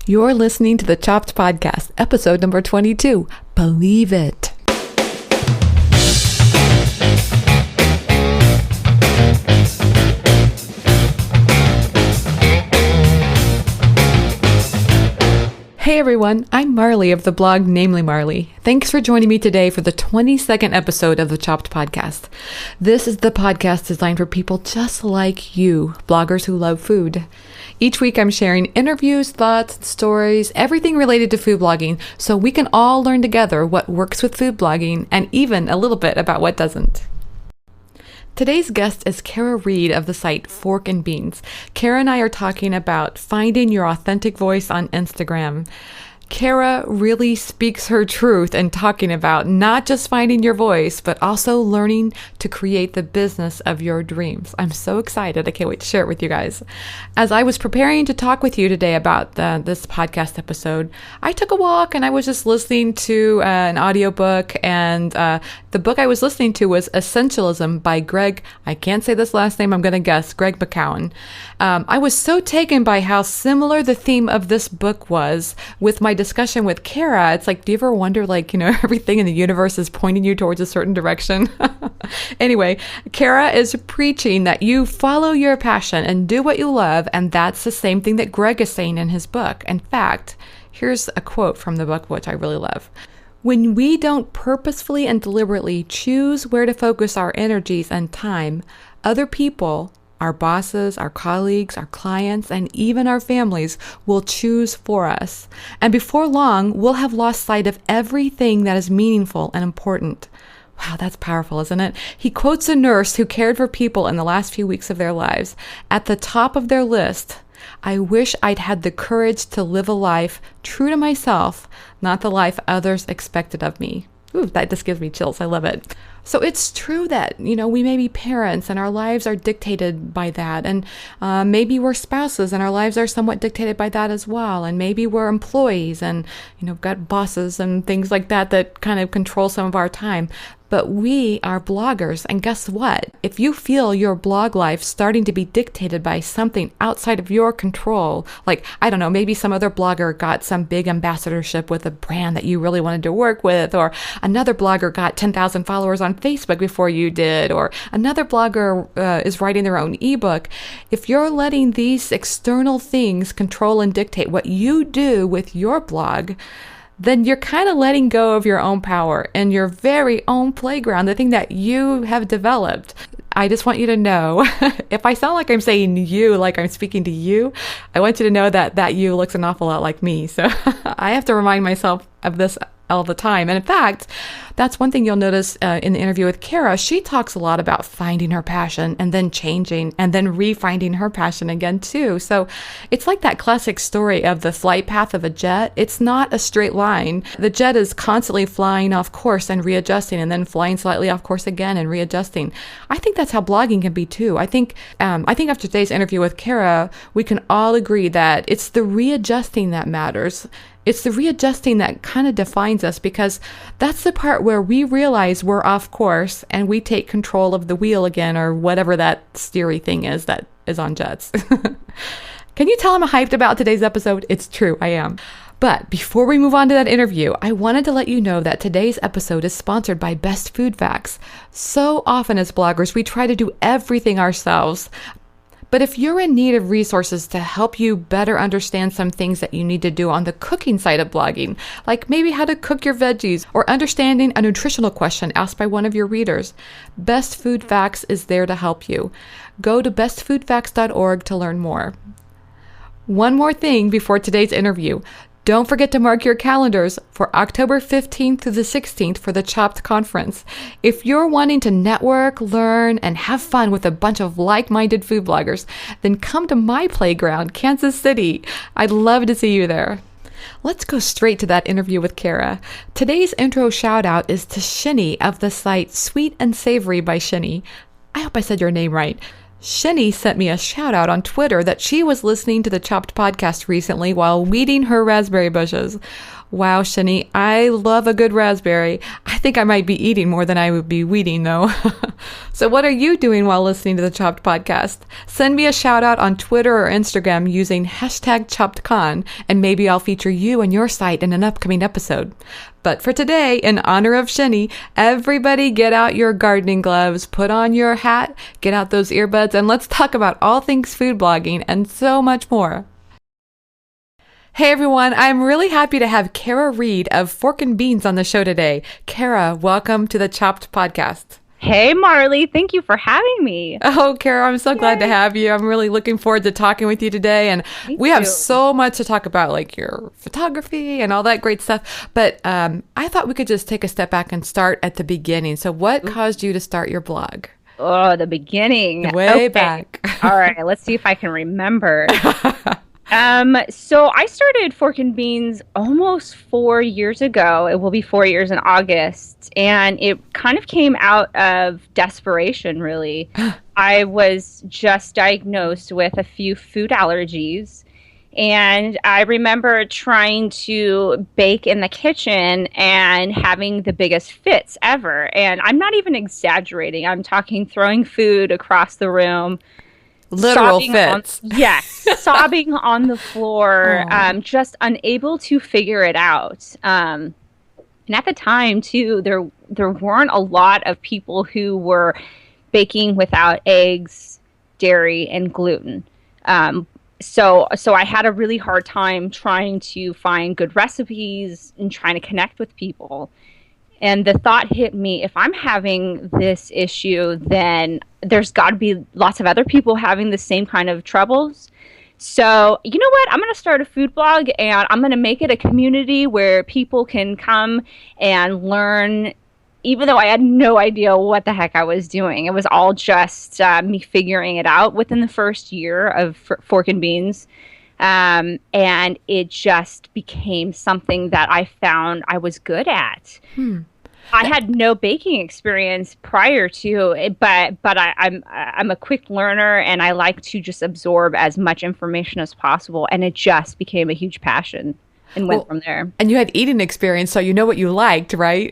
You're listening to the Chopped Podcast, episode number 22. Believe it. Hey everyone, I'm Marley of the blog Namely Marley. Thanks for joining me today for the 22nd episode of the Chopped Podcast. This is the podcast designed for people just like you, bloggers who love food. Each week I'm sharing interviews, thoughts, stories, everything related to food blogging so we can all learn together what works with food blogging and even a little bit about what doesn't. Today's guest is Cara Reed of the site Fork and Beans. Cara and I are talking about finding your authentic voice on Instagram. Cara really speaks her truth in talking about not just finding your voice, but also learning to create the business of your dreams. I'm so excited. I can't wait to share it with you guys. As I was preparing to talk with you today about this podcast episode, I took a walk and I was just listening to an audiobook, and the book I was listening to was Essentialism by Greg, I can't say this last name, I'm going to guess, Greg McKeown. I was so taken by how similar the theme of this book was with my discussion with Cara. It's like, do you ever wonder, everything in the universe is pointing you towards a certain direction? Anyway, Cara is preaching that you follow your passion and do what you love, and that's the same thing that Greg is saying in his book. In fact, here's a quote from the book, which I really love. When we don't purposefully and deliberately choose where to focus our energies and time, other people, our bosses, our colleagues, our clients, and even our families will choose for us. And before long, we'll have lost sight of everything that is meaningful and important. Wow, that's powerful, isn't it? He quotes a nurse who cared for people in the last few weeks of their lives. At the top of their list, I wish I'd had the courage to live a life true to myself, not the life others expected of me. Ooh, that just gives me chills. I love it. So it's true that, we may be parents and our lives are dictated by that. And maybe we're spouses and our lives are somewhat dictated by that as well. And maybe we're employees and, got bosses and things like that kind of control some of our time. But we are bloggers, and guess what? If you feel your blog life starting to be dictated by something outside of your control, maybe some other blogger got some big ambassadorship with a brand that you really wanted to work with, or another blogger got 10,000 followers on Facebook before you did, or another blogger is writing their own ebook. If you're letting these external things control and dictate what you do with your blog, then you're kind of letting go of your own power and your very own playground, the thing that you have developed. I just want you to know, if I sound like I'm saying you, like I'm speaking to you, I want you to know that you looks an awful lot like me. So I have to remind myself of this all the time. And in fact, that's one thing you'll notice in the interview with Cara. She talks a lot about finding her passion and then changing and then re-finding her passion again too. So it's like that classic story of the flight path of a jet. It's not a straight line. The jet is constantly flying off course and readjusting, and then flying slightly off course again and readjusting. I think that's how blogging can be too. I think after today's interview with Cara, we can all agree that it's the readjusting that matters. It's the readjusting that kind of defines us, because that's the part where we realize we're off course and we take control of the wheel again, or whatever that steery thing is that is on jets. Can you tell I'm hyped about today's episode? It's true, I am. But before we move on to that interview, I wanted to let you know that today's episode is sponsored by Best Food Facts. So often as bloggers, we try to do everything ourselves. But if you're in need of resources to help you better understand some things that you need to do on the cooking side of blogging, like maybe how to cook your veggies or understanding a nutritional question asked by one of your readers, Best Food Facts is there to help you. Go to bestfoodfacts.org to learn more. One more thing before today's interview. Don't forget to mark your calendars for October 15th through the 16th for the Chopped Conference. If you're wanting to network, learn, and have fun with a bunch of like-minded food bloggers, then come to my playground, Kansas City. I'd love to see you there. Let's go straight to that interview with Cara. Today's intro shout-out is to Shinny of the site Sweet and Savory by Shinny. I hope I said your name right. Shinny sent me a shout out on Twitter that she was listening to the Chopped podcast recently while weeding her raspberry bushes. Wow, Shani, I love a good raspberry. I think I might be eating more than I would be weeding, though. So what are you doing while listening to the Chopped podcast? Send me a shout out on Twitter or Instagram using hashtag ChoppedCon, and maybe I'll feature you and your site in an upcoming episode. But for today, in honor of Shani, everybody get out your gardening gloves, put on your hat, get out those earbuds, and let's talk about all things food blogging and so much more. Hey everyone, I'm really happy to have Cara Reed of Fork and Beans on the show today. Cara, welcome to the Chopped podcast. Hey Marley, thank you for having me. Oh, Cara, I'm so glad to have you. I'm really looking forward to talking with you today. And we have so much to talk about, like your photography and all that great stuff. But I thought we could just take a step back and start at the beginning. So what caused you to start your blog? Oh, the beginning. Way back. All right, let's see if I can remember. So I started Fork and Beans almost 4 years ago. It will be 4 years in August. And it kind of came out of desperation, really. I was just diagnosed with a few food allergies. And I remember trying to bake in the kitchen and having the biggest fits ever. And I'm not even exaggerating. I'm talking throwing food across the room. Literal fits. Yes, sobbing on the floor, just unable to figure it out. And at the time, too, there weren't a lot of people who were baking without eggs, dairy, and gluten. So I had a really hard time trying to find good recipes and trying to connect with people. And the thought hit me, if I'm having this issue, then there's got to be lots of other people having the same kind of troubles. So, you know what? I'm going to start a food blog, and I'm going to make it a community where people can come and learn, even though I had no idea what the heck I was doing. It was all just me figuring it out within the first year of Fork and Beans. And it just became something that I found I was good at. I had no baking experience prior to it, but I'm a quick learner, and I like to just absorb as much information as possible. And it just became a huge passion and went from there. And you had eating experience, so you know what you liked, right?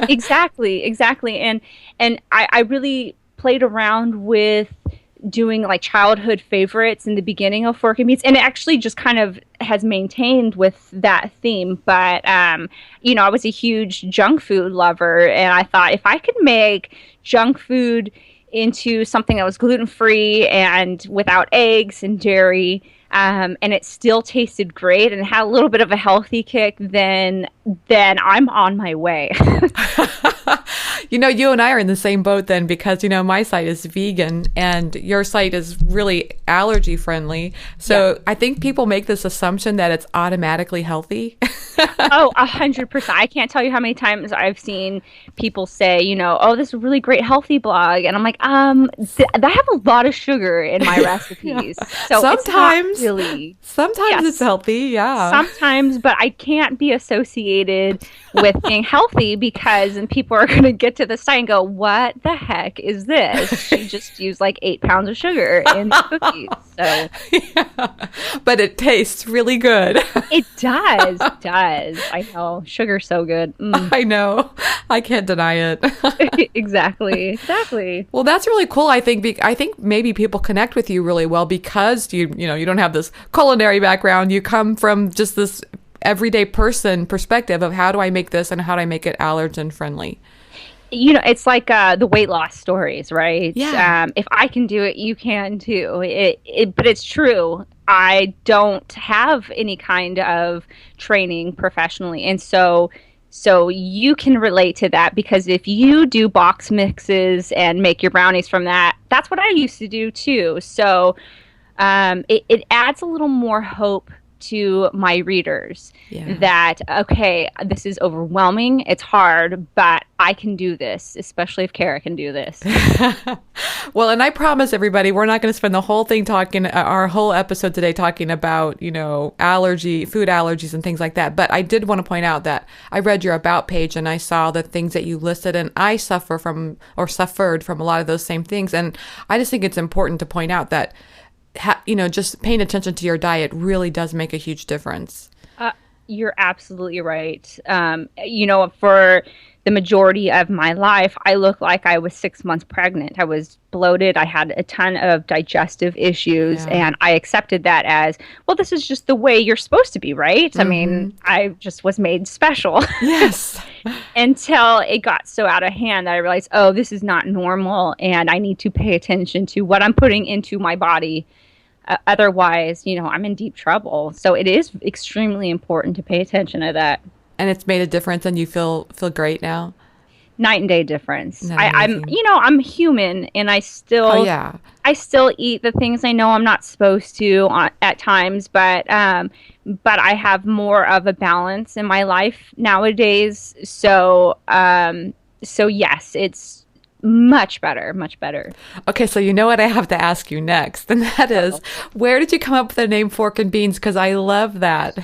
Exactly. And I really played around with doing like childhood favorites in the beginning of Fork and Beans, and it actually just kind of has maintained with that theme. But I was a huge junk food lover, and I thought if I could make junk food into something that was gluten-free and without eggs and dairy, and it still tasted great and had a little bit of a healthy kick, then I'm on my way. You and I are in the same boat then, because, my site is vegan and your site is really allergy friendly. So yeah. I think people make this assumption that it's automatically healthy. Oh, 100%. I can't tell you how many times I've seen people say, oh, this is a really great healthy blog. And I'm like, I have a lot of sugar in my recipes. So sometimes it's healthy. Yeah. Sometimes, but I can't be associated with being healthy, because then people are going to get to the site and go, what the heck is this? She just used like 8 pounds of sugar in the cookies. So, yeah. But it tastes really good. It does. It does. I know. Sugar's so good. I know. I can't deny it. Exactly. Well, that's really cool. I think maybe people connect with you really well because you don't have this culinary background. You come from just this everyday person perspective of how do I make this and how do I make it allergen friendly. It's like the weight loss stories, right? Yeah. If I can do it, you can too. But it's true. I don't have any kind of training professionally. And so you can relate to that, because if you do box mixes and make your brownies from that, that's what I used to do too. So it adds a little more hope to my readers that, okay, this is overwhelming, it's hard, but I can do this, especially if Cara can do this. Well, and I promise everybody, we're not going to spend the whole thing our whole episode today talking about, food allergies and things like that. But I did want to point out that I read your About page and I saw the things that you listed, and I suffered from a lot of those same things. And I just think it's important to point out that just paying attention to your diet really does make a huge difference. You're absolutely right. For the majority of my life, I looked like I was 6 months pregnant. I was bloated. I had a ton of digestive issues, Yeah. and I accepted that as, well, this is just the way you're supposed to be, right? I Mm-hmm. mean, I just was made special Yes. until it got so out of hand that I realized, oh, this is not normal, and I need to pay attention to what I'm putting into my body. Otherwise, I'm in deep trouble. So it is extremely important to pay attention to that. And it's made a difference and you feel great now? Night and day difference. Isn't that I'm, amazing? I'm human, and I Oh, still, yeah. I still eat the things I know I'm not supposed to at times, but I have more of a balance in my life nowadays. So yes, it's much better, much better. Okay, so you know what I have to ask you next, and that is, where did you come up with the name Fork and Beans? Because I love that.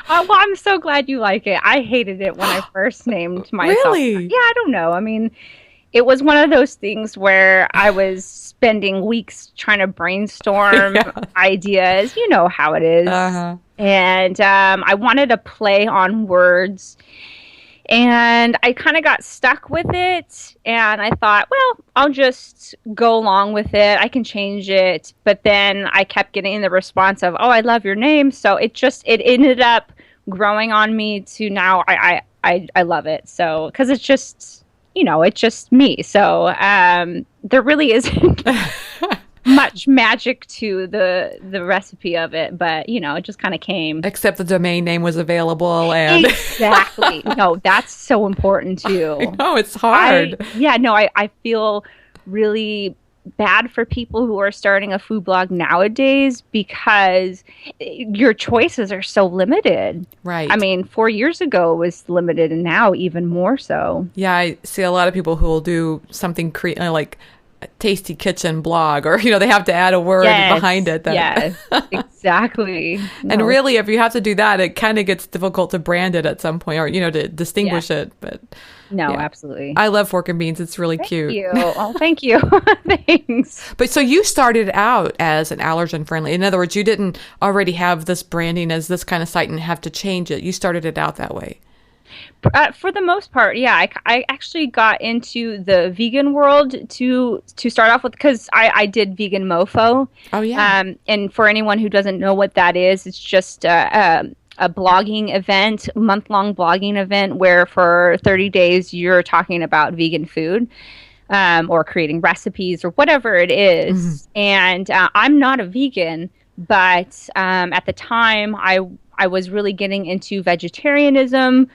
Well, I'm so glad you like it. I hated it when I first named myself. Really? Yeah, I don't know. I mean, it was one of those things where I was spending weeks trying to brainstorm Yeah. ideas. You know how it is. Uh-huh. And I wanted to play on words. And I kind of got stuck with it. And I thought, well, I'll just go along with it. I can change it. But then I kept getting the response of, oh, I love your name. So it ended up growing on me to now I love it. So, because it's just me. So there really isn't much magic to the recipe of it, but it just kind of came. Except the domain name was available and Exactly. No, that's so important too. no, it's hard. I feel really bad for people who are starting a food blog nowadays because your choices are so limited. Right. I mean, 4 years ago it was limited, and now even more so. Yeah, I see a lot of people who will do something like a tasty kitchen blog, or they have to add a word behind it. Yes, exactly. And No, really, if you have to do that, it kind of gets difficult to brand it at some point, or to distinguish it. But no, yeah. absolutely. I love Fork and Beans. It's really cute. Thank you. Oh, thank you. Thanks. But so you started out as an allergen friendly. In other words, you didn't already have this branding as this kind of site and have to change it. You started it out that way. For the most part, yeah. I actually got into the vegan world to start off with because I did Vegan Mofo. Oh, yeah. And for anyone who doesn't know what that is, it's just a blogging event, month-long blogging event where for 30 days you're talking about vegan food. Or creating recipes or whatever it is. Mm-hmm. And I'm not a vegan, but at the time I was really getting into vegetarianism,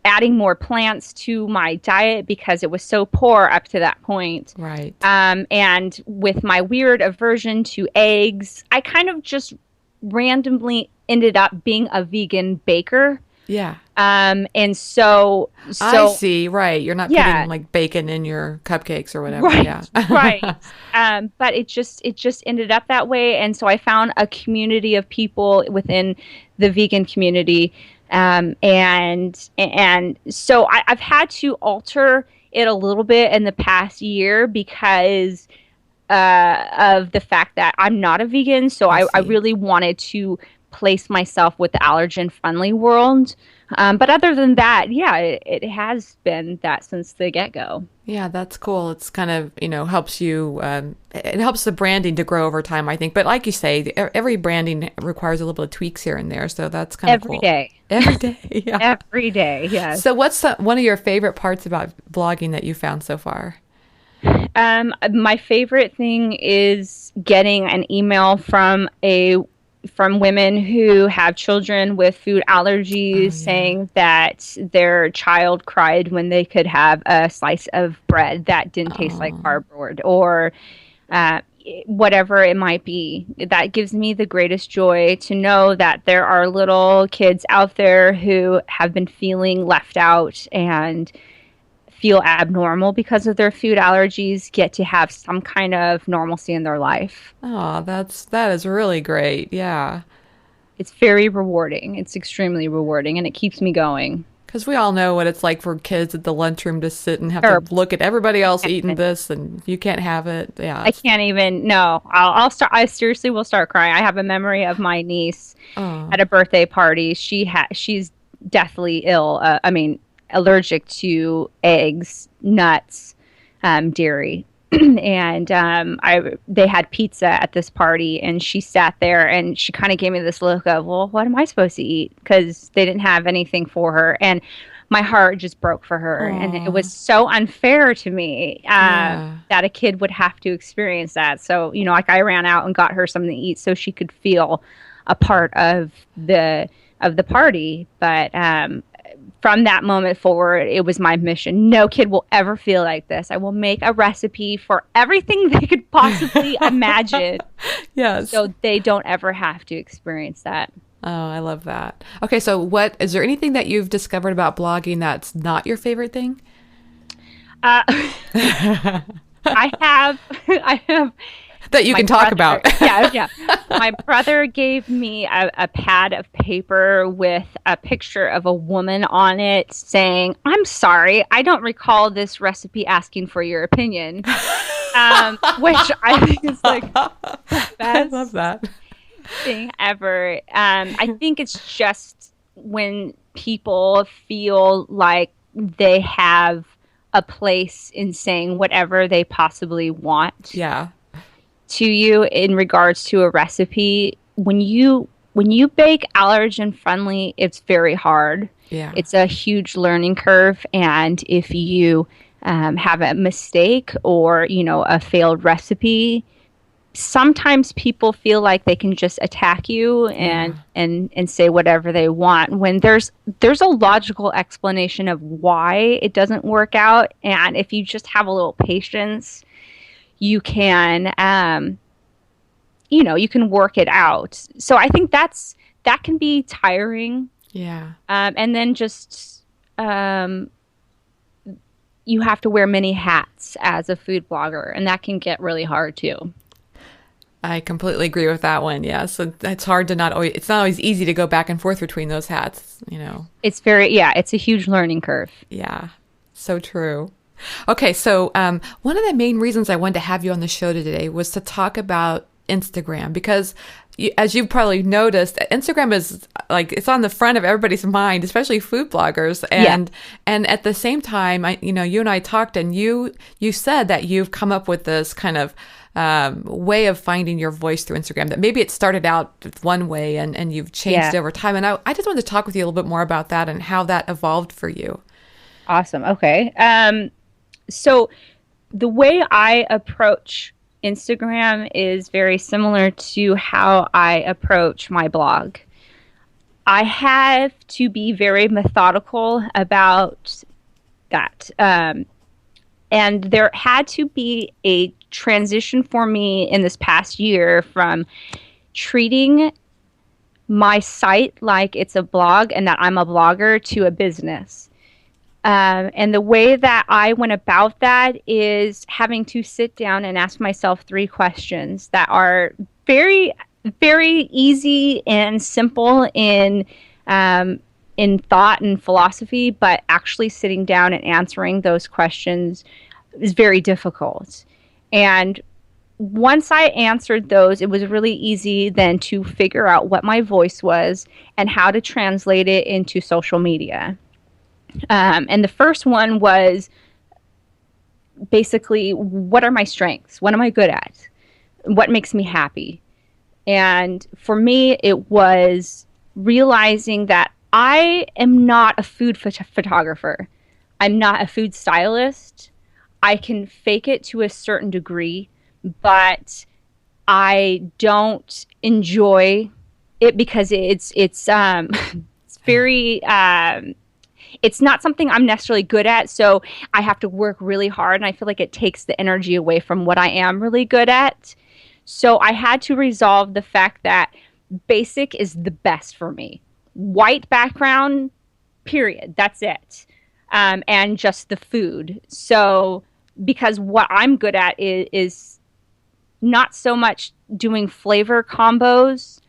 adding more plants to my diet because it was so poor up to that point. Right. And with my weird aversion to eggs, I kind of just randomly ended up being a vegan baker. Yeah. And so I see. Right. You're not putting like bacon in your cupcakes or whatever. Right, yeah. Right. But it just ended up that way. And so I found a community of people within the vegan community. And so I've had to alter it a little bit in the past year because of the fact that I'm not a vegan. So I really wanted to place myself with the allergen friendly world. But other than that, yeah, it has been that since the get-go. Yeah, that's cool. It's kind of, helps you, it helps the branding to grow over time, I think. But like you say, every branding requires a little bit of tweaks here and there. So that's kind of cool. Every day. Yeah. Every day, yes. So what's one of your favorite parts about blogging that you found so far? My favorite thing is getting an email from women who have children with food allergies saying that their child cried when they could have a slice of bread that didn't taste like cardboard or whatever it might be. That gives me the greatest joy to know that there are little kids out there who have been feeling left out and feel abnormal because of their food allergies get to have some kind of normalcy in their life. Oh, that is really great. Yeah. It's very rewarding. It's extremely rewarding, and it keeps me going. Because we all know what it's like for kids at the lunchroom to sit and have Sure. to look at everybody else eating this, and you can't have it. Yeah. I can't even. No, I'll start. I seriously will start crying. I have a memory of my niece Oh, at a birthday party. She's deathly ill. I mean, allergic to eggs, nuts, dairy. And they had pizza at this party, and she sat there and she kind of gave me this look of, well, what am I supposed to eat? Because they didn't have anything for her, and my heart just broke for her, and it was so unfair to me that a kid would have to experience that. So, like, I ran out and got her something to eat so she could feel a part of the party. But from that moment forward, it was my mission. No kid will ever feel like this. I will make a recipe for everything they could possibly imagine. yes. So they don't ever have to experience that. Oh, I love that. Okay, so is there anything that you've discovered about blogging that's not your favorite thing? I have that you can talk about. Yeah. My brother gave me a pad of paper with a picture of a woman on it saying, "I'm sorry, I don't recall this recipe asking for your opinion." Which I think is like the best I love that thing ever. I think it's just when people feel like they have a place in saying whatever they possibly want. Yeah. To you in regards to a recipe. When you bake allergen friendly, it's very hard. Yeah. It's a huge learning curve, and if you have a mistake or a failed recipe, sometimes people feel like they can just attack you and say whatever they want, when there's a logical explanation of why it doesn't work out. And if you just have a little patience, you can you can work it out. So I think that can be tiring. Yeah. And then just you have to wear many hats as a food blogger, and that can get really hard too. I completely agree with that one. Yeah. So it's hard to it's not always easy to go back and forth between those hats, It's it's a huge learning curve. Yeah. So true. Okay. So one of the main reasons I wanted to have you on the show today was to talk about Instagram, because as you've probably noticed, Instagram is like, it's on the front of everybody's mind, especially food bloggers. And at the same time, you and I talked, and you said that you've come up with this kind of way of finding your voice through Instagram, that maybe it started out one way and you've changed over time. And I just wanted to talk with you a little bit more about that and how that evolved for you. Awesome. Okay. So the way I approach Instagram is very similar to how I approach my blog. I have to be very methodical about that. And there had to be a transition for me in this past year from treating my site like it's a blog and that I'm a blogger to a business. And the way that I went about that is having to sit down and ask myself 3 questions that are very, very easy and simple in thought and philosophy, but actually sitting down and answering those questions is very difficult. And once I answered those, it was really easy then to figure out what my voice was and how to translate it into social media. And the first one was basically, what are my strengths? What am I good at? What makes me happy? And for me, it was realizing that I am not a food photographer. I'm not a food stylist. I can fake it to a certain degree, but I don't enjoy it because it's very it's not something I'm necessarily good at, so I have to work really hard, and I feel like it takes the energy away from what I am really good at. So I had to resolve the fact that basic is the best for me. White background, period. That's it. And just the food. So because what I'm good at is not so much doing flavor combos,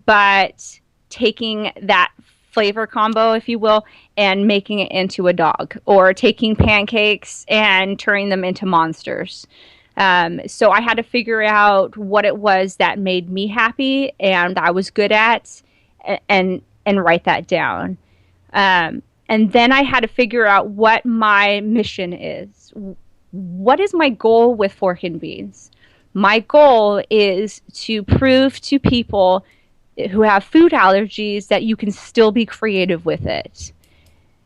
but taking that flavor combo, if you will, and making it into a dog, or taking pancakes and turning them into monsters. So I had to figure out what it was that made me happy and I was good at, and write that down. And then I had to figure out what my mission is. What is my goal with Fork and Beans? My goal is to prove to people who have food allergies that you can still be creative with it.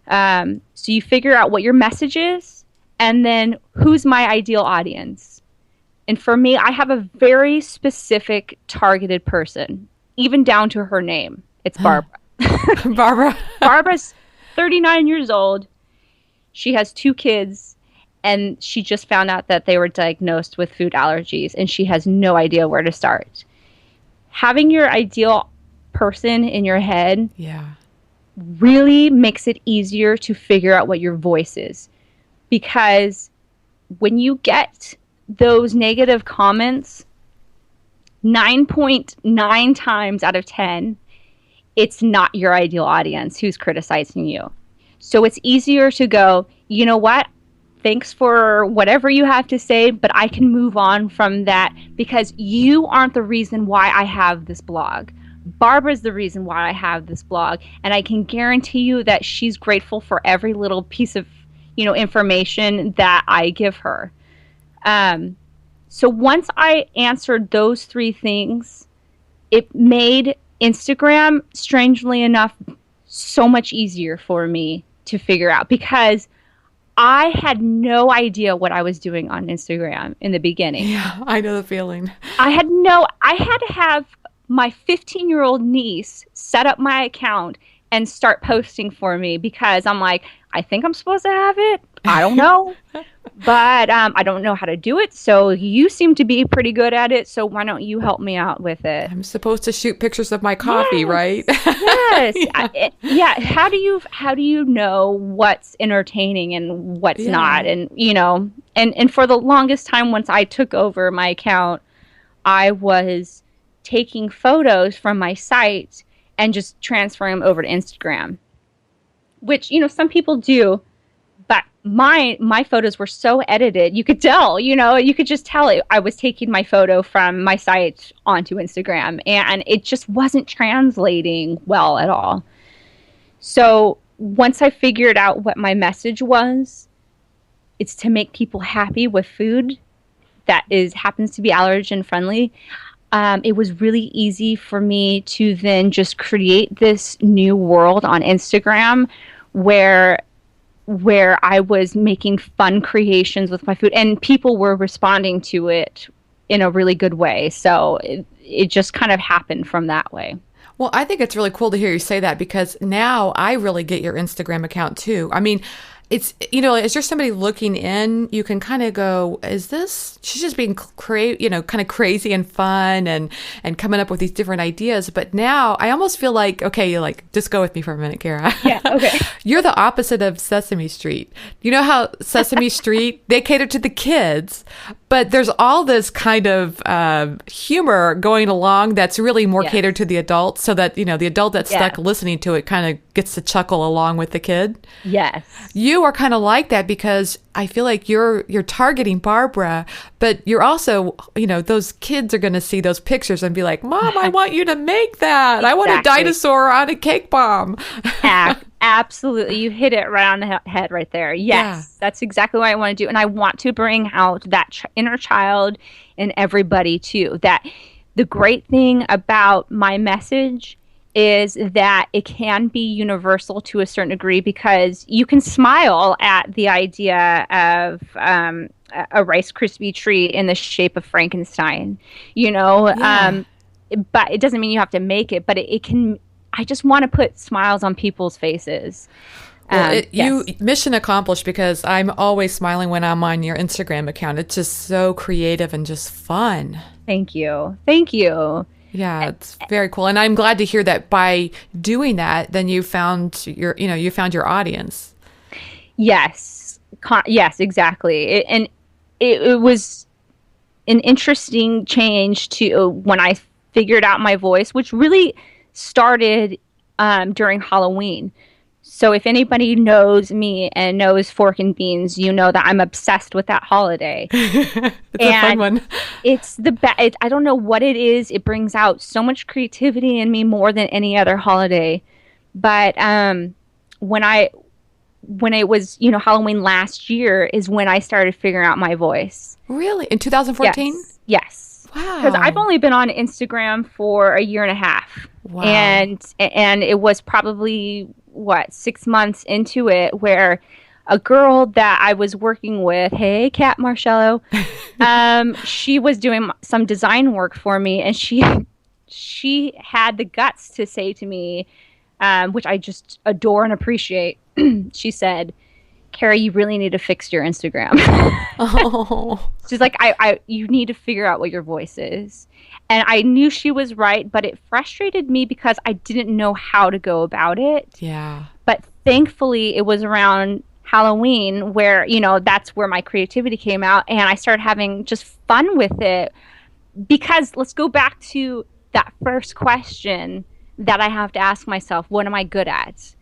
So you figure out what your message is, and then who's my ideal audience. And for me, I have a very specific targeted person, even down to her name. It's Barbara. Barbara. Barbara's 39 years old. She has 2 kids, and she just found out that they were diagnosed with food allergies, and she has no idea where to start. Having your ideal person in your head really makes it easier to figure out what your voice is. Because when you get those negative comments, 9.9 times out of 10, it's not your ideal audience who's criticizing you. So it's easier to go, you know what? Thanks for whatever you have to say, but I can move on from that because you aren't the reason why I have this blog. Barbara's the reason why I have this blog, and I can guarantee you that she's grateful for every little piece of, information that I give her. So once I answered those 3 things, it made Instagram, strangely enough, so much easier for me to figure out, because I had no idea what I was doing on Instagram in the beginning. Yeah, I know the feeling. I had to have my 15-year-old niece set up my account and start posting for me, because I'm like, I think I'm supposed to have it. I don't know. But I don't know how to do it. So you seem to be pretty good at it. So why don't you help me out with it? I'm supposed to shoot pictures of my coffee, right? Yes. Yeah. How do you know what's entertaining and what's not? And, and for the longest time, once I took over my account, I was taking photos from my site and just transferring them over to Instagram, which, some people do. But my photos were so edited, you could tell, you could just tell it. I was taking my photo from my site onto Instagram, and it just wasn't translating well at all. So once I figured out what my message was, it's to make people happy with food that happens to be allergen friendly. It was really easy for me to then just create this new world on Instagram where I was making fun creations with my food, and people were responding to it in a really good way. So it just kind of happened from that way. Well, I think it's really cool to hear you say that, because now I really get your Instagram account too. I mean, it's, as you're somebody looking in, you can kind of go, she's just being kind of crazy and fun and coming up with these different ideas. But now I almost feel like, okay, you're like, just go with me for a minute, Cara. Yeah, okay. You're the opposite of Sesame Street. You know how Sesame Street, they cater to the kids, but there's all this kind of humor going along that's really more catered to the adults, so that, the adult that's stuck listening to it kind of gets to chuckle along with the kid. Yes. You are kind of like that, because I feel like you're targeting Barbara, but you're also, those kids are going to see those pictures and be like, Mom, I want you to make that. Exactly. I want a dinosaur on a cake bomb. Absolutely. You hit it right on the head right there. Yes, that's exactly what I want to do. And I want to bring out that inner child in everybody too. That the great thing about my message is that it can be universal to a certain degree, because you can smile at the idea of a Rice Krispie treat in the shape of Frankenstein, but it doesn't mean you have to make it, but it can. I just want to put smiles on people's faces. Well, you mission accomplished, because I'm always smiling when I'm on your Instagram account. It's just so creative and just fun. Thank you. Yeah, it's very cool. And I'm glad to hear that by doing that, then you found your audience. Yes. Yes, exactly. It was an interesting change to when I figured out my voice, which really started during Halloween. So if anybody knows me and knows Fork and Beans, you know that I'm obsessed with that holiday. It's a fun one. It's the best. I don't know what it is. It brings out so much creativity in me more than any other holiday. But when it was, Halloween last year is when I started figuring out my voice. Really? In 2014? Yes. Wow. Because I've only been on Instagram for a year and a half. Wow. And it was probably, 6 months into it where a girl that I was working with, hey, Kat Marcello, she was doing some design work for me, and she had the guts to say to me, which I just adore and appreciate. She said, "Cara, you really need to fix your Instagram." Oh. She's like, you need to figure out what your voice is. And I knew she was right, but it frustrated me because I didn't know how to go about it. Yeah. But thankfully, it was around Halloween where, that's where my creativity came out. And I started having just fun with it. Because let's go back to that first question that I have to ask myself. What am I good at?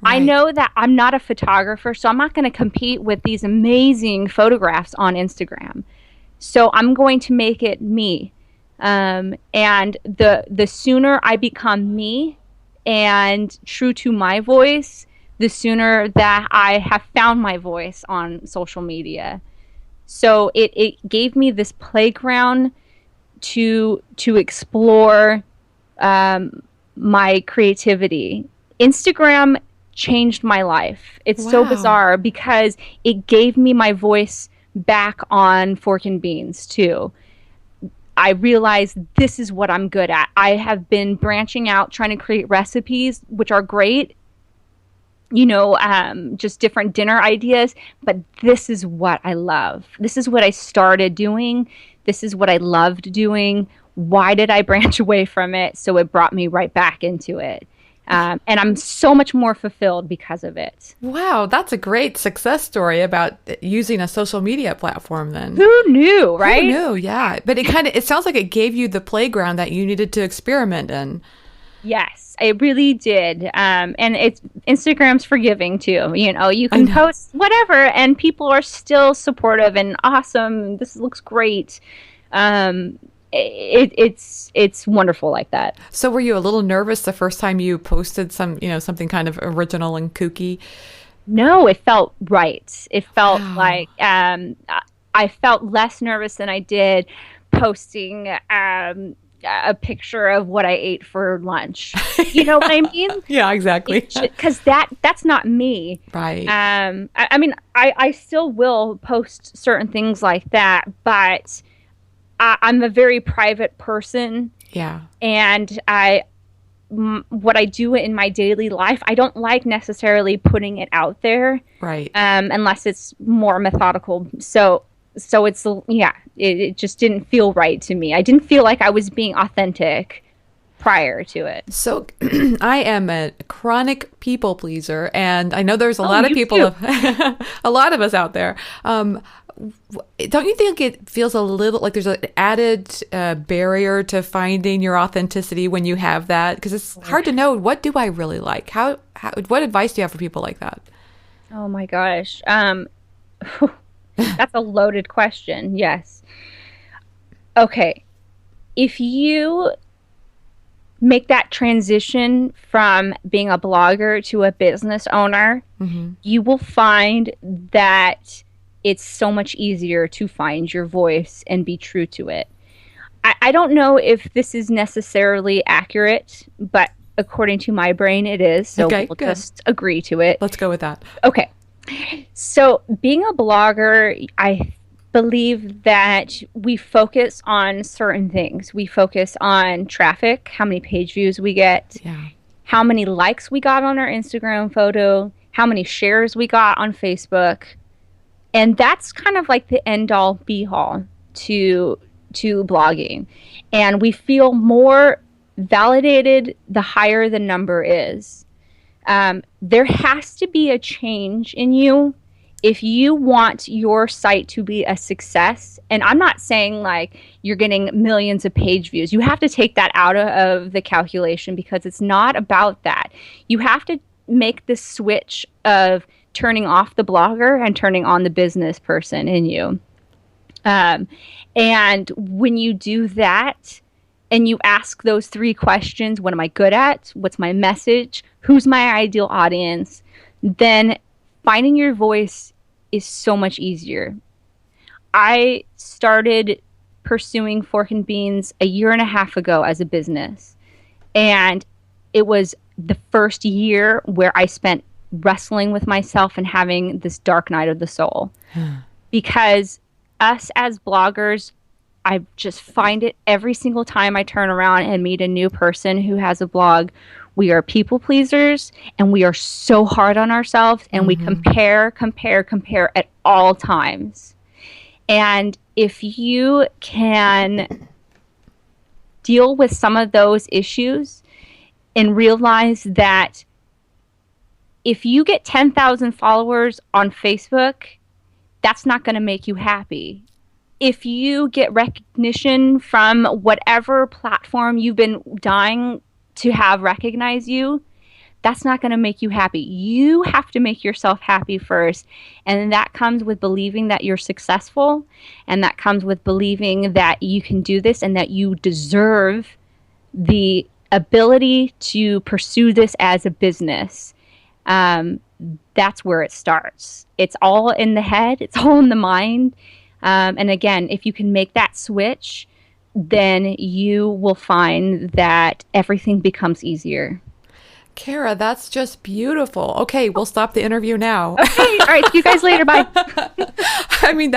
Right. I know that I'm not a photographer, so I'm not going to compete with these amazing photographs on Instagram. So I'm going to make it me. And the sooner I become me and true to my voice, the sooner that I have found my voice on social media. So it gave me this playground to explore my creativity. Instagram changed my life. It's so bizarre because it gave me my voice back on Fork and Beans too. I realized this is what I'm good at. I have been branching out, trying to create recipes, which are great, just different dinner ideas. But this is what I love. This is what I started doing. This is what I loved doing. Why did I branch away from it? So it brought me right back into it. And I'm so much more fulfilled because of it. Wow, that's a great success story about using a social media platform then. Who knew, right? Who knew, yeah. But it sounds like it gave you the playground that you needed to experiment in. Yes, it really did. And Instagram's forgiving too. You can post whatever and people are still supportive and awesome. This looks great. It's wonderful like that. So were you a little nervous the first time you posted something kind of original and kooky? No, it felt right. It felt like I felt less nervous than I did posting a picture of what I ate for lunch. You know what I mean? Yeah, exactly. Because that's not me. Right. I still will post certain things like that, but I'm a very private person. Yeah. And what I do in my daily life, I don't like necessarily putting it out there. Right. Unless it's more methodical. So it's, it just didn't feel right to me. I didn't feel like I was being authentic prior to it. So I am a chronic people pleaser, and I know there's a lot of people, a lot of us out there. Don't you think it feels a little like there's an added barrier to finding your authenticity when you have that? Because it's hard to know, what do I really like? What advice do you have for people like that? Oh my gosh. That's a loaded question. Yes. Okay. If you make that transition from being a blogger to a business owner, you will find that it's so much easier to find your voice and be true to it. I don't know if this is necessarily accurate, but according to my brain, it is. So we'll just agree to it. Let's go with that. Okay. So being a blogger, I believe that we focus on certain things. We focus on traffic, how many page views we get, how many likes we got on our Instagram photo, how many shares we got on Facebook. And that's kind of like the end-all, be-all to blogging. And we feel more validated the higher the number is. There has to be a change in you if you want your site to be a success, and I'm not saying like you're getting millions of page views, you have to take that out of the calculation because it's not about that. You have to make the switch of turning off the blogger and turning on the business person in you. And when you do that and you ask those 3 questions, what am I good at? What's my message? Who's my ideal audience? Then finding your voice is so much easier. I started pursuing Fork and Beans a year and a half ago as a business. And it was the first year where I spent wrestling with myself and having this dark night of the soul. Because us as bloggers, I just find it every single time I turn around and meet a new person who has a blog. We are people pleasers and we are so hard on ourselves and we compare at all times. And if you can deal with some of those issues and realize that if you get 10,000 followers on Facebook, that's not going to make you happy. If you get recognition from whatever platform you've been dying to have recognize you, that's not going to make you happy. You have to make yourself happy first. And that comes with believing that you're successful. And that comes with believing that you can do this and that you deserve the ability to pursue this as a business. That's where it starts. It's all in the head. It's all in the mind. And again, if you can make that switch, then you will find that everything becomes easier. Cara, that's just beautiful. Okay, we'll stop the interview now. Okay, all right, see you guys later. Bye. I mean,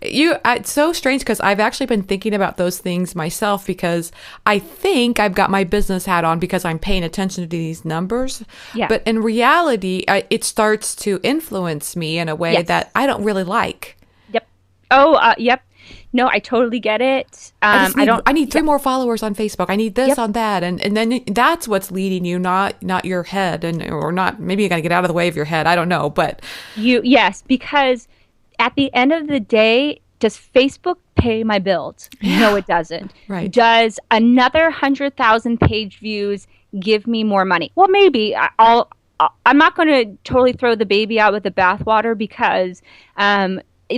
it's so strange because I've actually been thinking about those things myself because I think I've got my business hat on because I'm paying attention to these numbers. Yeah. But in reality, it starts to influence me in a way that I don't really like. Yep. Oh, yep. No, I totally get it. I need 3 more followers on Facebook. I need this on that. And then that's what's leading you, not your head or not. Maybe you got to get out of the way of your head. I don't know. But yes, because at the end of the day, does Facebook pay my bills? Yeah. No, it doesn't. Right. Does another 100,000 page views give me more money? Well, maybe I'm not going to totally throw the baby out with the bathwater because,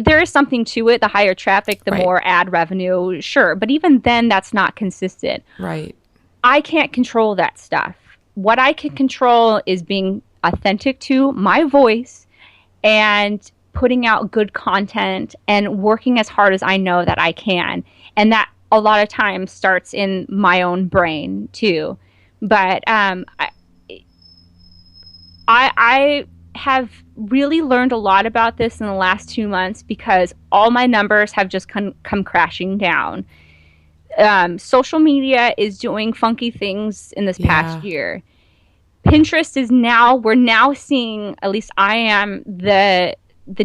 there is something to it. The higher traffic, the more ad revenue, sure. But even then, that's not consistent. Right. I can't control that stuff. What I can control is being authentic to my voice and putting out good content and working as hard as I know that I can. And that a lot of times starts in my own brain too. But I have really learned a lot about this in the last 2 months because all my numbers have just come crashing down. Social media is doing funky things in this past year. Pinterest we're now seeing, at least I am, the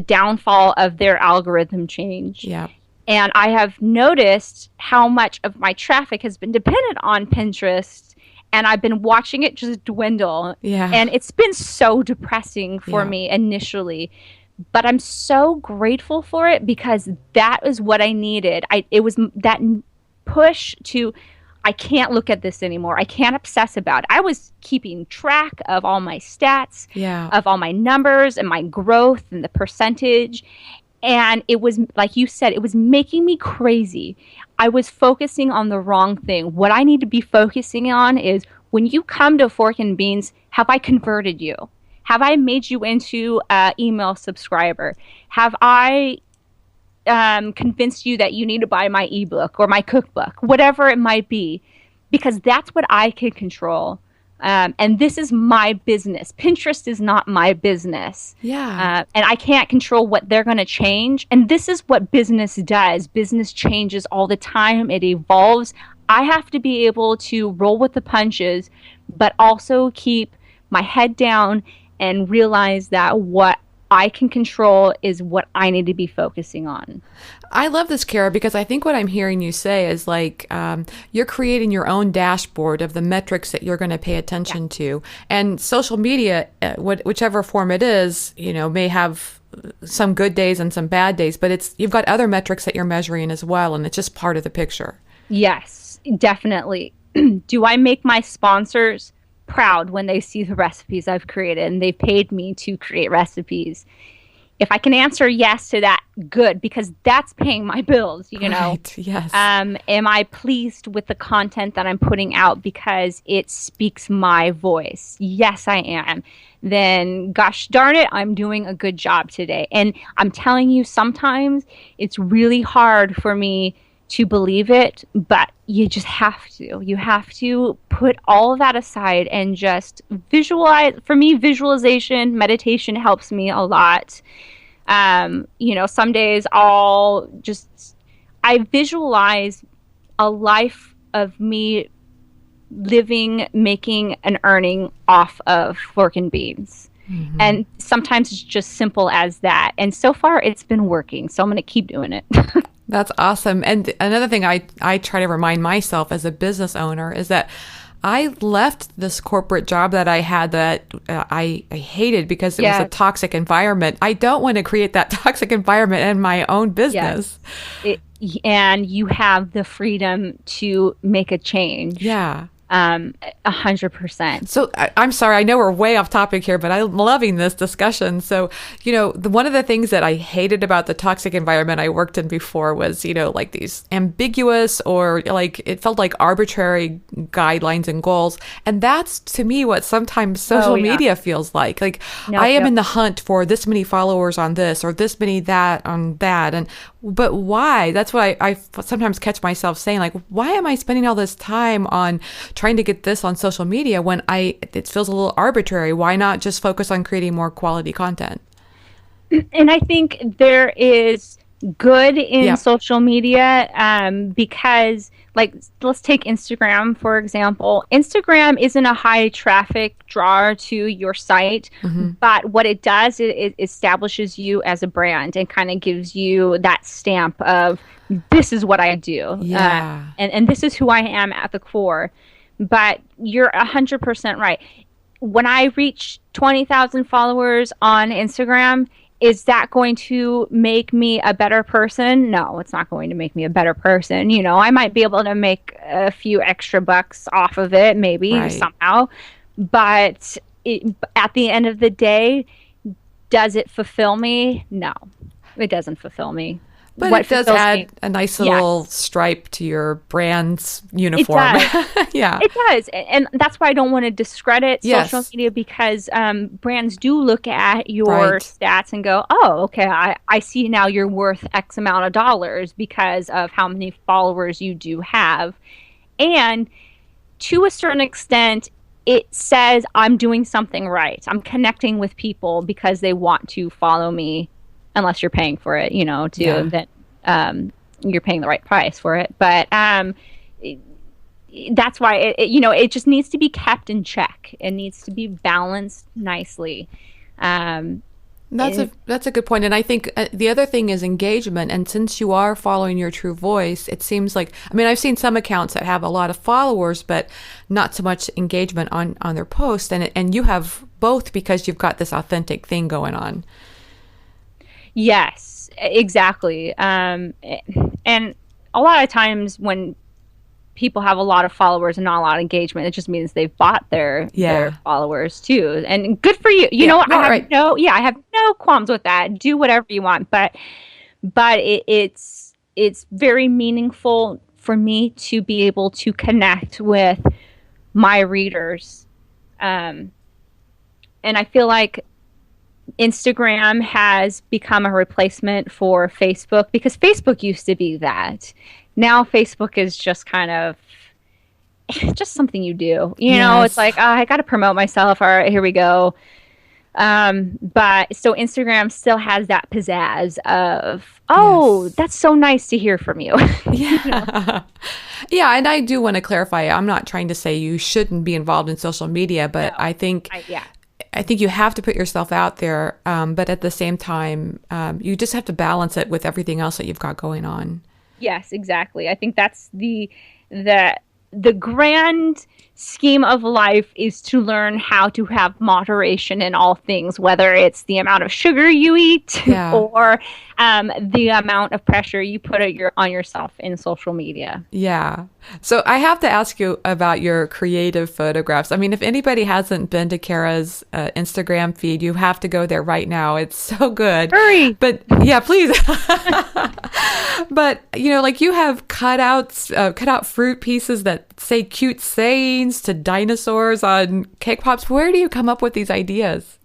downfall of their algorithm change. Yeah. And I have noticed how much of my traffic has been dependent on Pinterest. And I've been watching it just dwindle. Yeah. And it's been so depressing for me initially. But I'm so grateful for it because that is what I needed. It was that push to, I can't look at this anymore. I can't obsess about it. I was keeping track of all my stats, of all my numbers and my growth and the percentage. And it was, like you said, it was making me crazy. I was focusing on the wrong thing. What I need to be focusing on is when you come to Fork and Beans, have I converted you? Have I made you into an email subscriber? Have I convinced you that you need to buy my ebook or my cookbook, whatever it might be? Because that's what I can control. And this is my business. Pinterest is not my business. Yeah. And I can't control what they're going to change. And this is what business does. Business changes all the time. It evolves. I have to be able to roll with the punches, but also keep my head down and realize that what I can control is what I need to be focusing on. I love this, Cara, because I think what I'm hearing you say is like you're creating your own dashboard of the metrics that you're going to pay attention to. And social media, whichever form it is, may have some good days and some bad days, but you've got other metrics that you're measuring as well, and it's just part of the picture. Yes, definitely. Do I make my sponsors proud when they see the recipes I've created and they've paid me to create recipes? If I can answer yes to that, good, because that's paying my bills, you know. Right, yes. Am I pleased with the content that I'm putting out because it speaks my voice? Yes, I am. Then, gosh darn it, I'm doing a good job today. And I'm telling you, sometimes it's really hard for me to believe it, but you just have to. You have to put all of that aside and just visualize. For me, visualization, meditation helps me a lot. You know, some days I visualize a life of me living, making, and earning off of working beans. Mm-hmm. And sometimes it's just simple as that. And so far, it's been working. So I'm going to keep doing it. That's awesome. And another thing I try to remind myself as a business owner is that I left this corporate job that I had that I hated because it was a toxic environment. I don't want to create that toxic environment in my own business. Yes. And you have the freedom to make a change. Yeah. 100%. So I'm sorry, I know we're way off topic here, but I'm loving this discussion. So, you know, one of the things that I hated about the toxic environment I worked in before was, you know, like these ambiguous or like it felt like arbitrary guidelines and goals. And that's to me what sometimes social media feels like. Like I am in the hunt for this many followers on this or this many that on that. But why? That's what I sometimes catch myself saying, like, why am I spending all this time on trying to get this on social media when it feels a little arbitrary? Why not just focus on creating more quality content? And I think there is good in social media because, like, let's take Instagram, for example. Instagram isn't a high traffic drawer to your site, but what it does, it establishes you as a brand and kind of gives you that stamp of this is what I do. And this is who I am at the core. But you're 100% right. When I reach 20,000 followers on Instagram, is that going to make me a better person? No, it's not going to make me a better person. You know, I might be able to make a few extra bucks off of it, maybe somehow. But at the end of the day, does it fulfill me? No, it doesn't fulfill me. But it does add a nice little stripe to your brand's uniform. It does. It does. And that's why I don't want to discredit social media, because brands do look at your stats and go, oh, okay, I see now you're worth X amount of dollars because of how many followers you do have. And to a certain extent, it says I'm doing something right. I'm connecting with people because they want to follow me. Unless you're paying for it, you know, that you're paying the right price for it. But that's why, it just needs to be kept in check. It needs to be balanced nicely. That's a good point. And I think the other thing is engagement. And since you are following your true voice, it seems like, I mean, I've seen some accounts that have a lot of followers, but not so much engagement on their posts. And you have both because you've got this authentic thing going on. Yes, exactly. And a lot of times when people have a lot of followers and not a lot of engagement, it just means they've bought their followers too. And good for you. You know, I have no qualms with that. Do whatever you want. But it's very meaningful for me to be able to connect with my readers. And I feel like Instagram has become a replacement for Facebook, because Facebook used to be that. Now Facebook is just kind of just something you do. You know, it's like, I got to promote myself. All right, here we go. But so Instagram still has that pizzazz of, that's so nice to hear from you. Yeah. Yeah. And I do want to clarify, I'm not trying to say you shouldn't be involved in social media, but I think you have to put yourself out there, but at the same time, you just have to balance it with everything else that you've got going on. Yes, exactly. I think that's the grand scheme of life is to learn how to have moderation in all things, whether it's the amount of sugar you eat or the amount of pressure you put on yourself in social media. Yeah. So I have to ask you about your creative photographs. I mean, if anybody hasn't been to Cara's Instagram feed, you have to go there right now. It's so good. Hurry. But yeah, please. But, you know, like you have cut out fruit pieces that say cute sayings to dinosaurs on cake pops. Where do you come up with these ideas?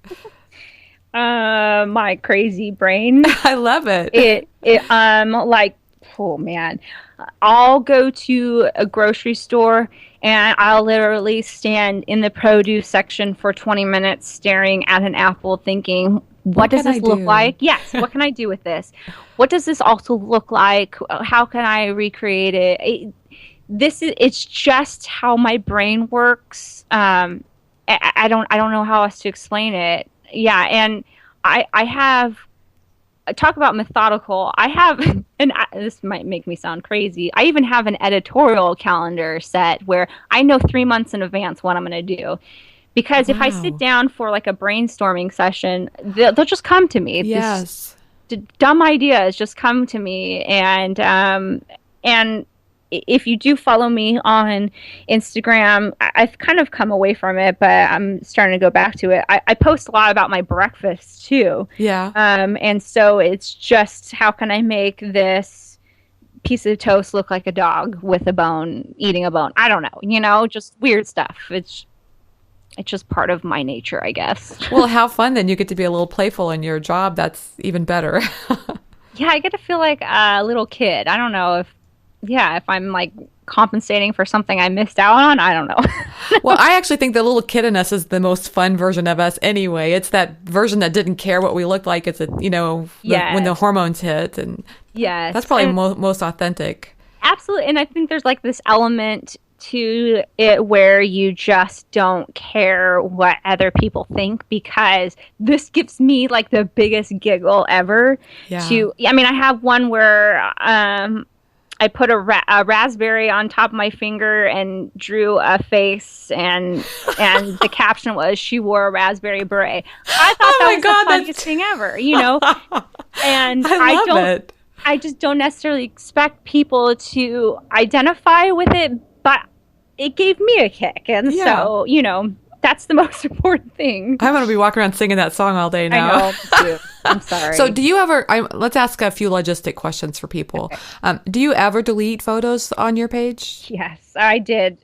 My crazy brain. I love it. Like, oh man, I'll go to a grocery store and I'll literally stand in the produce section for 20 minutes staring at an apple thinking, what does this look like? Yes. What can I do with this? What does this also look like? How can I recreate it? It's just how my brain works. I don't know how else to explain it. Yeah. And I have, talk about methodical. I have, this might make me sound crazy. I even have an editorial calendar set where I know 3 months in advance what I'm going to do. Because if I sit down for like a brainstorming session, they'll just come to me. Yes. Dumb ideas just come to me. And if you do follow me on Instagram, I've kind of come away from it, but I'm starting to go back to it. I post a lot about my breakfast too. Yeah. And so it's just, how can I make this piece of toast look like a dog with a bone, eating a bone? I don't know, just weird stuff. It's just part of my nature, I guess. Well, how fun then. You get to be a little playful in your job. That's even better. Yeah, I get to feel like a little kid. I don't know if I'm like compensating for something I missed out on. I don't know. Well, I actually think the little kid in us is the most fun version of us anyway. It's that version that didn't care what we looked like. It's when the hormones hit. And that's probably most authentic. Absolutely. And I think there's like this element to it where you just don't care what other people think, because this gives me like the biggest giggle ever. Yeah. I have one where I put a raspberry on top of my finger and drew a face, and the caption was, "She wore a raspberry beret." I thought that was the funniest thing ever, And I love it. I just don't necessarily expect people to identify with it, but it gave me a kick. And so, that's the most important thing. I'm going to be walking around singing that song all day now. I know, too. I'm sorry. So do you ever, let's ask a few logistic questions for people. Okay. Do you ever delete photos on your page? Yes, I did.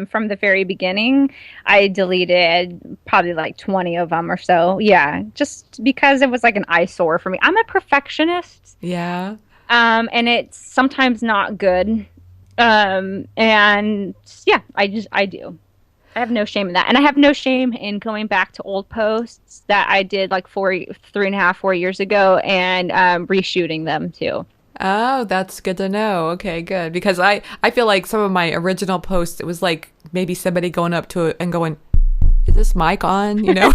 From the very beginning, I deleted probably like 20 of them or so. Yeah, just because it was like an eyesore for me. I'm a perfectionist. Yeah. And it's sometimes not good. And yeah, I do. I have no shame in that. And I have no shame in going back to old posts that I did like 4 years ago and reshooting them too. Oh, that's good to know. Okay, good. Because I feel like some of my original posts, it was like maybe somebody going up to it and going, is this mic on? I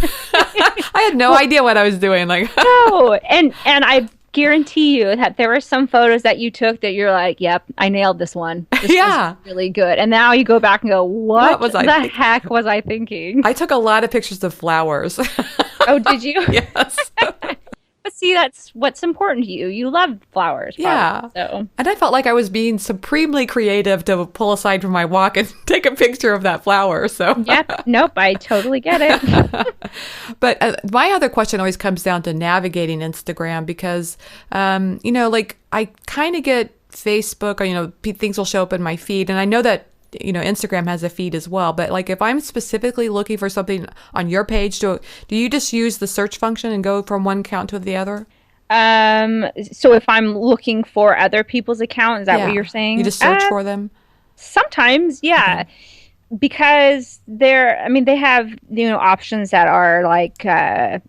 had no idea what I was doing. Like, no. And I guarantee you that there were some photos that you took that you're like, yep, I nailed this one. This was really good. And now you go back and go, what was the heck was I thinking? I took a lot of pictures of flowers. Oh, did you? Yes. But see, that's what's important to you. You love flowers. Probably, yeah. So. And I felt like I was being supremely creative to pull aside from my walk and take a picture of that flower. So. Yep. Nope. I totally get it. But my other question always comes down to navigating Instagram because, like I kind of get Facebook or, things will show up in my feed. And I know that, Instagram has a feed as well. But like if I'm specifically looking for something on your page, do you just use the search function and go from one account to the other? So if I'm looking for other people's accounts, is that what you're saying? You just search for them? Sometimes, yeah. Okay. Because they have, options that are like,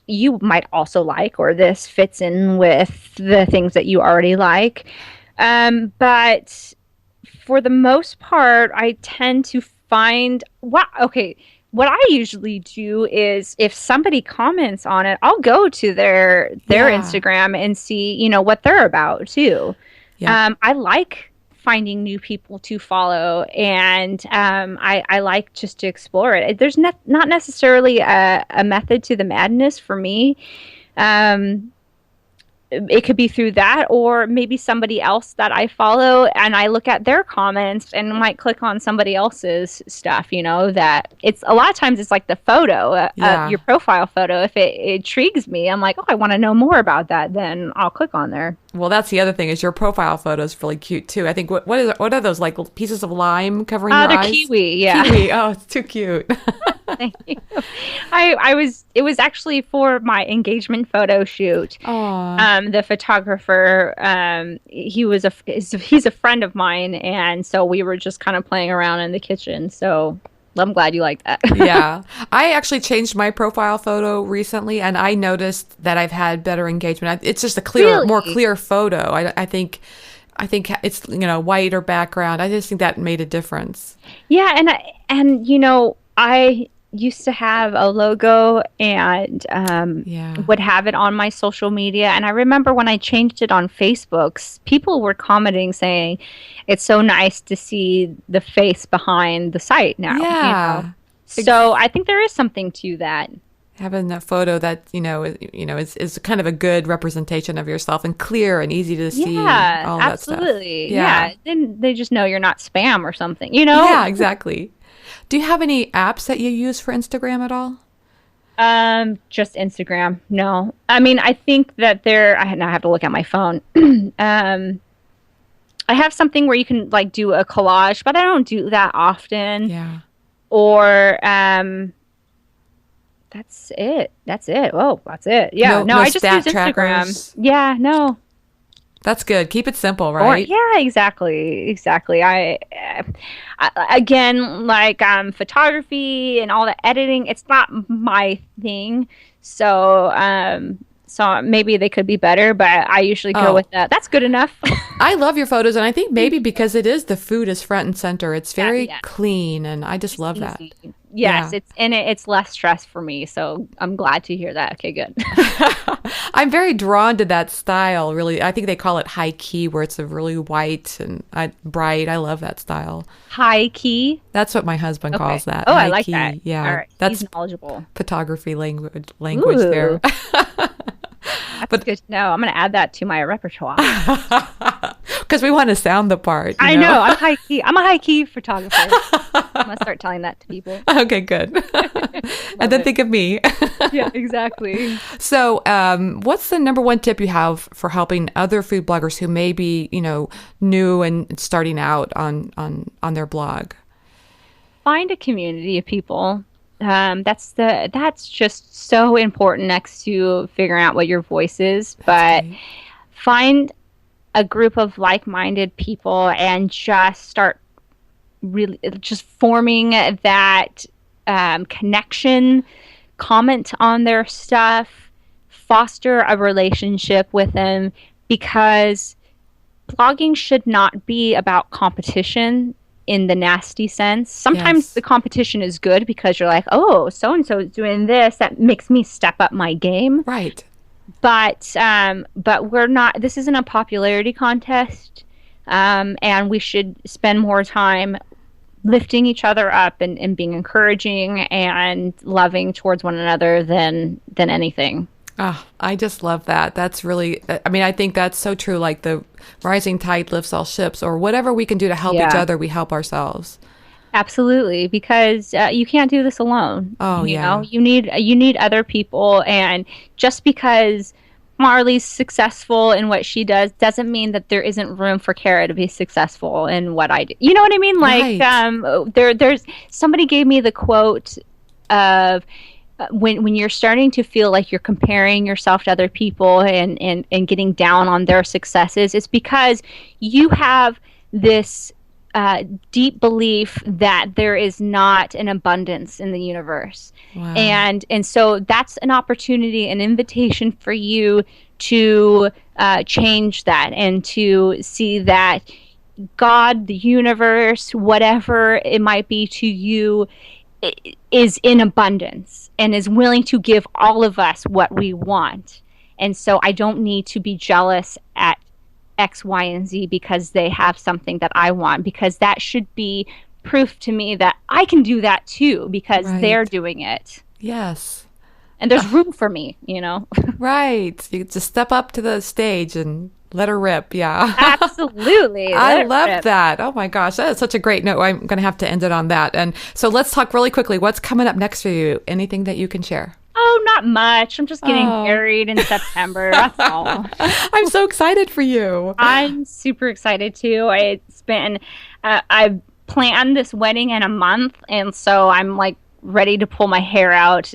you might also like, or this fits in with the things that you already like. But for the most part, I tend to find, what I usually do is if somebody comments on it, I'll go to their Instagram and see, what they're about too. Yeah. I like finding new people to follow, and I like just to explore it. There's not necessarily a method to the madness for me. It could be through that, or maybe somebody else that I follow and I look at their comments and might click on somebody else's stuff, that it's a lot of times it's like the photo, your profile photo. If it intrigues me, I'm like, oh, I want to know more about that. Then I'll click on there. Well, that's the other thing is your profile photo is really cute too. I think what are those, like pieces of lime covering your they're eyes? Kiwi, yeah. Kiwi. Oh, it's too cute. Thank you. It was actually for my engagement photo shoot. The photographer, he's a friend of mine, and so we were just kind of playing around in the kitchen. So I'm glad you like that. Yeah. I actually changed my profile photo recently, and I noticed that I've had better engagement. It's just a more clear photo. I think it's, white or background. I just think that made a difference. Yeah, and I used to have a logo and would have it on my social media. And I remember when I changed it on Facebook, people were commenting saying, it's so nice to see the face behind the site now. Yeah. So I think there is something to that. Having a photo that, is kind of a good representation of yourself and clear and easy to see. Yeah, all absolutely. That stuff. Yeah. Then they just know you're not spam or something, Yeah, exactly. Do you have any apps that you use for Instagram at all? Just Instagram. No. I mean, I think that I have to look at my phone. I have something where you can like do a collage, but I don't do that often. Yeah. Or, that's it. Oh, that's it. Yeah. No, I just use Instagram. Trackers. Yeah, no. That's good. Keep it simple, right? Yeah, exactly. I again, like photography and all the editing, it's not my thing. So maybe they could be better, but I usually go with that. That's good enough. I love your photos, and I think maybe because the food is front and center. It's very clean, and I just love that. Yes, it's less stress for me, so I'm glad to hear that. Okay, good. I'm very drawn to that style, really. I think they call it high key, where it's a really white and bright. I love that style. High key? That's what my husband calls that. Oh, high I like key. that. Yeah, all right. That's He's knowledgeable. Photography language there. That's good to know. I'm going to add that to my repertoire. Because we want to sound the part. I know. I'm high key. I'm a high key photographer. I'm going to start telling that to people. Okay, good. And then think of me. Yeah, exactly. So what's the number one tip you have for helping other food bloggers who may be, new and starting out on their blog? Find a community of people. That's just so important next to figuring out what your voice is. But find a group of like-minded people and just start really just forming that connection, comment on their stuff, foster a relationship with them, because blogging should not be about competition in the nasty sense. Sometimes the competition is good because you're like, oh, so-and-so is doing this. That makes me step up my game. Right. But we're not, this isn't a popularity contest. And we should spend more time lifting each other up and being encouraging and loving towards one another than anything. Oh, I just love that. That's really, I think that's so true. Like the rising tide lifts all ships, or whatever we can do to help each other, we help ourselves. Absolutely, because you can't do this alone. Oh, you know, you need other people, and just because Marley's successful in what she does doesn't mean that there isn't room for Cara to be successful in what I do. You know what I mean? Like, there's somebody gave me the quote of when you're starting to feel like you're comparing yourself to other people and getting down on their successes, it's because you have this deep belief that there is not an abundance in the universe. Wow. And so that's an opportunity, an invitation for you to change that and to see that God, the universe, whatever it might be to you, is in abundance and is willing to give all of us what we want. And so I don't need to be jealous at X, Y, and Z because they have something that I want, because that should be proof to me that I can do that too because they're doing it. Yes. And there's room for me, you know? Right. You just step up to the stage and let her rip. Yeah. Absolutely. I love that. Oh my gosh. That is such a great note. I'm going to have to end it on that. And so let's talk really quickly. What's coming up next for you? Anything that you can share? Oh, not much. I'm just getting married in September. That's all. I'm so excited for you. I'm super excited too. It's been, I've planned this wedding in a month. And so I'm like ready to pull my hair out.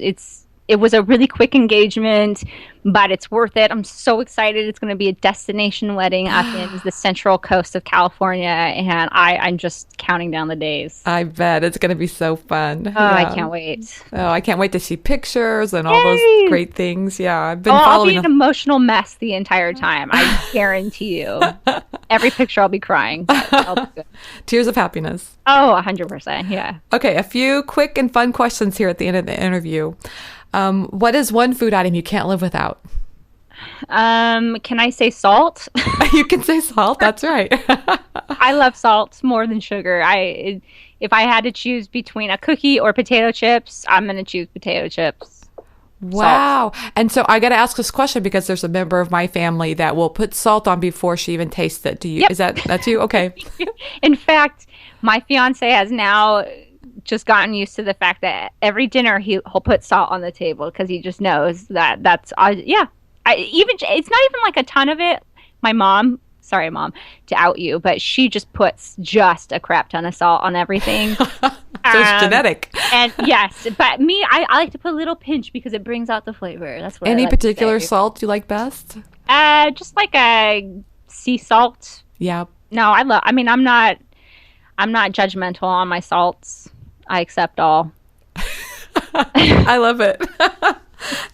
It was a really quick engagement, but it's worth it. I'm so excited. It's going to be a destination wedding up in the central coast of California, and I'm just counting down the days. I bet it's going to be so fun. Oh, yeah. I can't wait. Oh, I can't wait to see pictures and all those great things. Yeah, I've been following. I'll be an emotional mess the entire time. I guarantee you. Every picture I'll be crying. I'll be good. Tears of happiness. Oh, 100%. Yeah. Okay, a few quick and fun questions here at the end of the interview. What is one food item you can't live without? Can I say salt? You can say salt. That's right. I love salt more than sugar. If I had to choose between a cookie or potato chips, I'm going to choose potato chips. Wow. Salt. And so I got to ask this question because there's a member of my family that will put salt on before she even tastes it. Do you? Yep. That's you? Okay. In fact, my fiance has now just gotten used to the fact that every dinner he'll put salt on the table because he just knows that's it's not even like a ton of it. My mom, sorry mom to out you, but she just puts just a crap ton of salt on everything. So it's genetic. And yes, but me, I like to put a little pinch because it brings out the flavor. That's what Any I like particular salt you like best? Just like a sea salt. Yeah. No, I'm not judgmental on my salts. I accept all. I love it.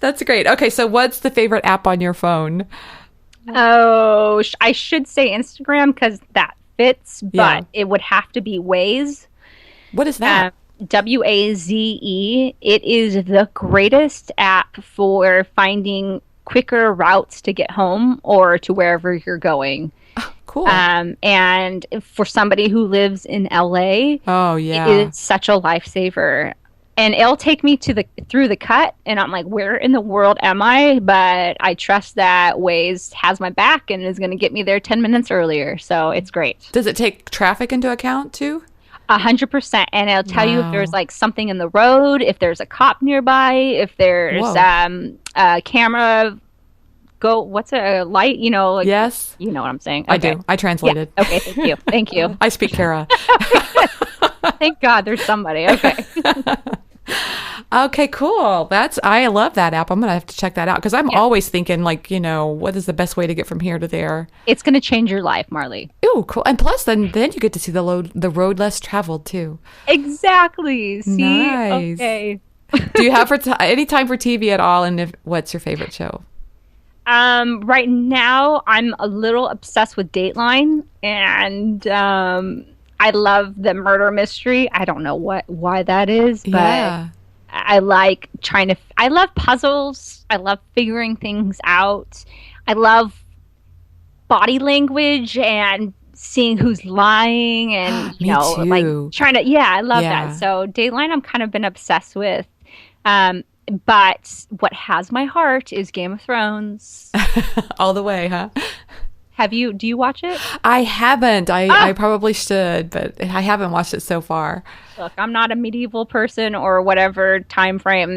That's great. Okay, so what's the favorite app on your phone? Oh, I should say Instagram because that fits, but it would have to be Waze. What is that? Waze. It is the greatest app for finding quicker routes to get home or to wherever you're going. Cool. And for somebody who lives in LA, it's such a lifesaver. And it'll take me through the cut, and I'm like, where in the world am I? But I trust that Waze has my back and is going to get me there 10 minutes earlier. So it's great. Does it take traffic into account too? 100%. And it'll tell you if there's like something in the road, if there's a cop nearby, if there's a camera. What's a light? You know, yes. You know what I'm saying? Okay. I do. I translated. Yeah. Okay, thank you. Thank you. I speak Cara. Thank God there's somebody. Okay. Okay, cool. I love that app. I'm going to have to check that out because I'm always thinking like, what is the best way to get from here to there? It's going to change your life, Marley. Ooh, cool. And plus then you get to see the road less traveled too. Exactly. See? Nice. Okay. Do you have any time for TV at all? And what's your favorite show? Right now, I'm a little obsessed with Dateline, and I love the murder mystery. I don't know why that is, but I like I love puzzles. I love figuring things out. I love body language and seeing who's lying, and Me too. like trying to. Yeah, I love that. So Dateline, I'm kind of been obsessed with. But what has my heart is Game of Thrones. All the way, huh? Do you watch it? I haven't. I probably should, but I haven't watched it so far. Look, I'm not a medieval person or whatever time frame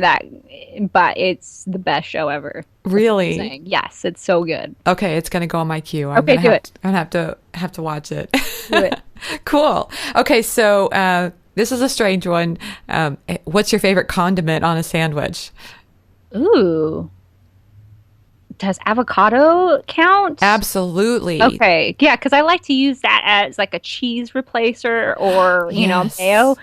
but it's the best show ever. Really? Yes, it's so good. Okay, it's going to go on my queue. Do it. I'm going to have to watch it. Do it. Cool. Okay, so this is a strange one. What's your favorite condiment on a sandwich? Ooh. Does avocado count? Absolutely. Okay. Yeah, because I like to use that as like a cheese replacer or, mayo.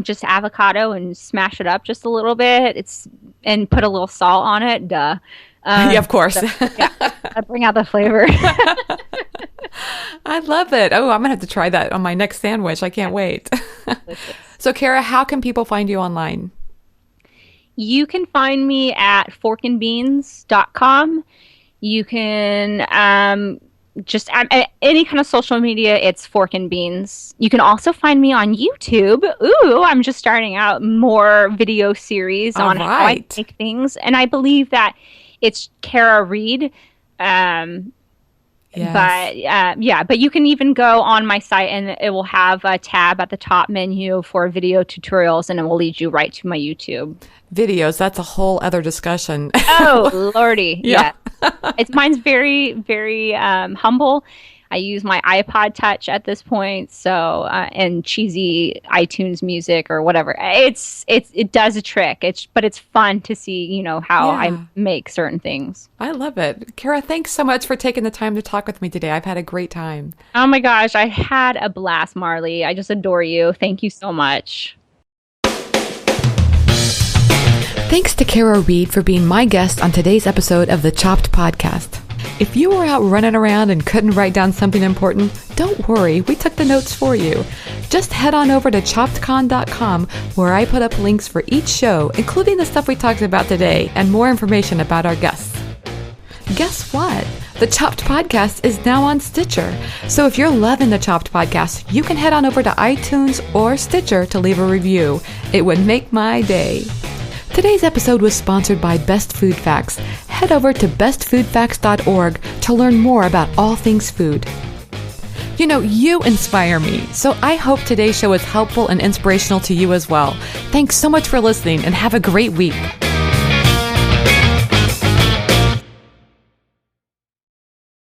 Just avocado and smash it up just a little bit. And put a little salt on it. Duh. Yeah, of course. I bring out the flavor. I love it. Oh, I'm going to have to try that on my next sandwich. I can't wait. So, Cara, how can people find you online? You can find me at forkandbeans.com. You can just any kind of social media, it's Fork and Beans. You can also find me on YouTube. Ooh, I'm just starting out more video series on how I make things. And I believe that it's Cara Reed. Yes. But you can even go on my site and it will have a tab at the top menu for video tutorials, and it will lead you right to my YouTube. Videos, that's a whole other discussion. Oh, Lordy. Yeah. Mine's very, very humble. I use my iPod Touch at this point, so and cheesy iTunes music or whatever. It does a trick. But it's fun to see, how I make certain things. I love it. Cara, thanks so much for taking the time to talk with me today. I've had a great time. Oh my gosh, I had a blast, Marley. I just adore you. Thank you so much. Thanks to Cara Reed for being my guest on today's episode of the Chopped Podcast. If you were out running around and couldn't write down something important, don't worry, we took the notes for you. Just head on over to choppedcon.com, where I put up links for each show, including the stuff we talked about today and more information about our guests. Guess what? The Chopped Podcast is now on Stitcher. So if you're loving the Chopped Podcast, you can head on over to iTunes or Stitcher to leave a review. It would make my day. Today's episode was sponsored by Best Food Facts. Head over to bestfoodfacts.org to learn more about all things food. You inspire me, so I hope today's show is helpful and inspirational to you as well. Thanks so much for listening, and have a great week.